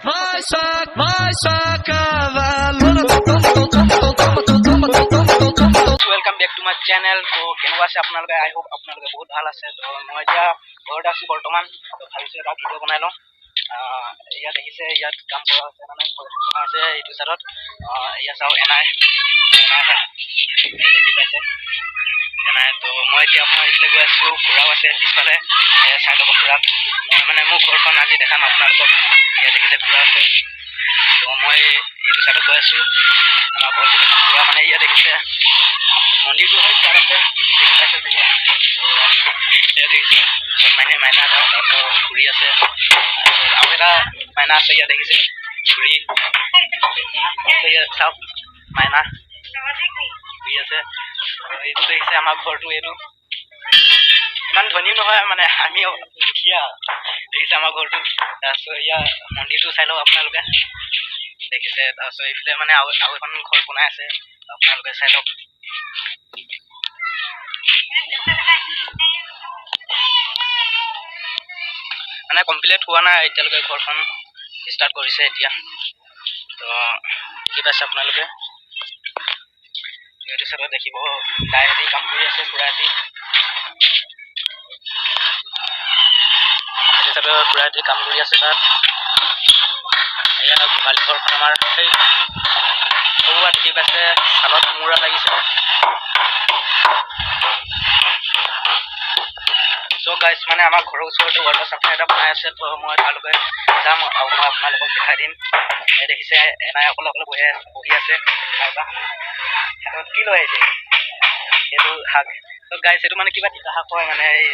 Welcome back to my channel. So কেনেকুৱা আছে আপোনালোকে? I hope আপোনালোকে বহুত ভাল আছে। তো মই এতিয়া ঘৰত আছো বৰ্তমান। তো ভাবিছো এটা ভিডিঅ' বনাই লওঁ। ইয়াত দেখিছে ইয়াত কাম কৰা আছে মানে আছে এইটো চাইডত। ইয়াত চাওঁ এনাই দেখি পাইছে এনাই। তো মই এতিয়া আপোনাৰ এইফালে গৈ আছো। খুৰাও আছে পিছফালে চাই ল'ব খুৰাক। মই মানে মোৰ ঘৰখন আজি দেখাম আপোনালোকক। ইয়াত দেখিছে খুৰা আছে। তো মই এইটো চাইডত গৈ আছো। আমাৰ ঘৰটো দেখাম খুৰা মানে ইয়াত দেখিছে মন্দিৰটো হয় তাত আছে দেখি পাইছে যেতিয়া ইয়াত দেখিছে মাইনা এটা তাৰপিছত ঘূৰি আছে আৰু এটা মাইনা আছে ইয়াত দেখিছে ঘূৰি চাওক মাইনা ঘূৰি আছে এইটো দেখিছে আমাৰ ঘৰটো এইটো ইমান ধনী নহয় মানে আমি দুখীয়া দেখিছে আমাৰ ঘৰটো তাৰপিছত ইয়াৰ মন্দিৰটো চাই লওক আপোনালোকে দেখিছে তাৰপিছত এইফালে মানে আৰু এখন ঘৰ বনাই আছে আপোনালোকে চাই লওক মানে কমপ্লিট হোৱা নাই এতিয়ালৈকে ঘৰখন ষ্টাৰ্ট কৰিছে এতিয়া তো কি পাইছে আপোনালোকে এইটো চাইডত দেখিব ডাইৰেক্টলি কাম কৰি আছে পুৰাটি এইটো চাইডত পুৰাটি কাম কৰি আছে তাত এয়া গোহালি ঘৰখন আমাৰ সেই সৰু দেখি পাইছে ছালত কোমোৰা লাগিছে চ' গাইজ মানে আমাৰ ঘৰৰ ওচৰতে ৱাটাৰ চাপ্লাই এটা বনাই আছে তো মই তালৈকে যাম আৰু মই আপোনালোকক দেখাই দিম এই দেখিছে এনাই অকলে বহি আছে হাতত কি লৈ আহিছে এইটো শাক তো গাইজ এইটো মানে কিবা তিতা শাক হয় মানে এই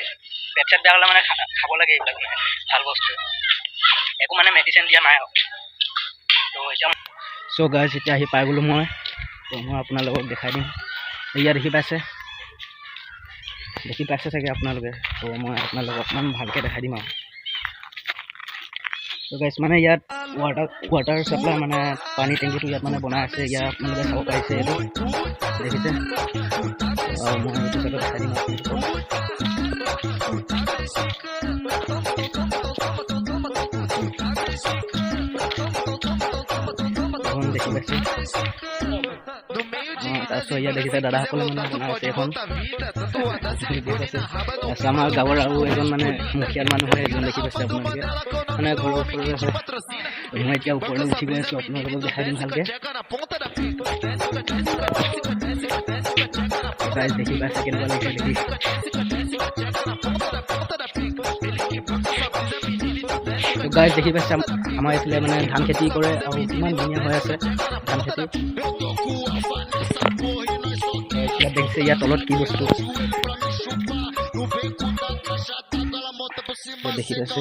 পেট চেট বেয়া হ'লে মানে খাব লাগে এইবিলাক মানে ভাল বস্তু একো মানে মেডিচিন দিয়া নাই আৰু তো এতিয়া চ' গাইজ এতিয়া আহি পাই গ'লোঁ মই তো মই আপোনালোকক দেখাই দিম এয়া দেখি পাইছে চাগে আপোনালোকে তো মই আপোনালোকক অকণমান ভালকৈ দেখাই দিম আৰু তো গাইজ মানে ইয়াত ৱাটাৰ চাপ্লাই মানে পানী টেংকিটো ইয়াত মানে বনাই আছে ইয়াত আপোনালোকে চাব পাৰিছে এইটো দেখিছে আৰু মই এইটো চাইডত দেখাই দিম দেখি পাইছে তাৰপিছত ইয়াত দেখিছে দাদাসকলে মানে বনাই আছে এখন তাৰপিছত আমাৰ গাঁৱৰ আৰু এজন মানে মুখীয়াল মানুহ হয় এজন দেখি পাইছে আপোনালোকে মানে ঘৰৰ ওচৰতে আছে মই এতিয়া ওপৰলৈ উঠি গৈ আছোঁ আপোনালোকক দেখাই দিম ভালকৈ গাইজ দেখি পাইছে কেনেকুৱা লাগিছে দেখি গাইজ দেখি পাইছে আমাৰ এইফালে মানে ধান খেতি কৰে আৰু ইমান ধুনীয়া হৈ আছে ধান খেতি ইয়াত দেখিছে ইয়াৰ তলত কি বস্তু দেখি পাইছে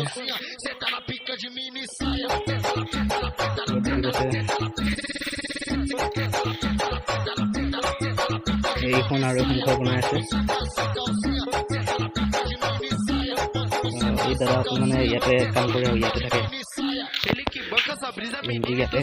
এইখন আৰু এখন ঘৰ বনাই আছে এই দাদা মানে ইয়াতে কাম কৰে আৰু ইয়াতে থাকে ইয়াতে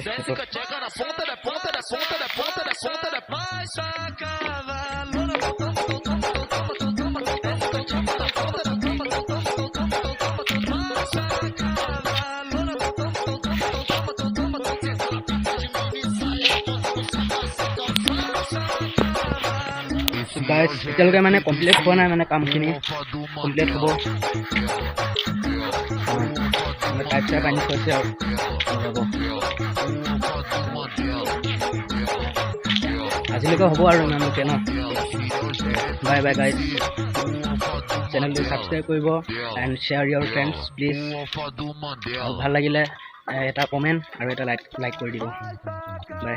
গাইজ এতিয়ালৈকে মানে কমপ্লিট হোৱা নাই মানে কামখিনি কমপ্লিট হ'ব পাইপ চাইপ আনি থৈছে আৰু আজিলৈকে হ'ব আৰু ইমানলৈকে ন বাই বাই গাইজ চেনেলটো ছাবস্ক্ৰাইব কৰিব and share your friends please ভাল লাগিলে এটা কমেণ্ট আৰু এটা লাইক কৰি দিব বাই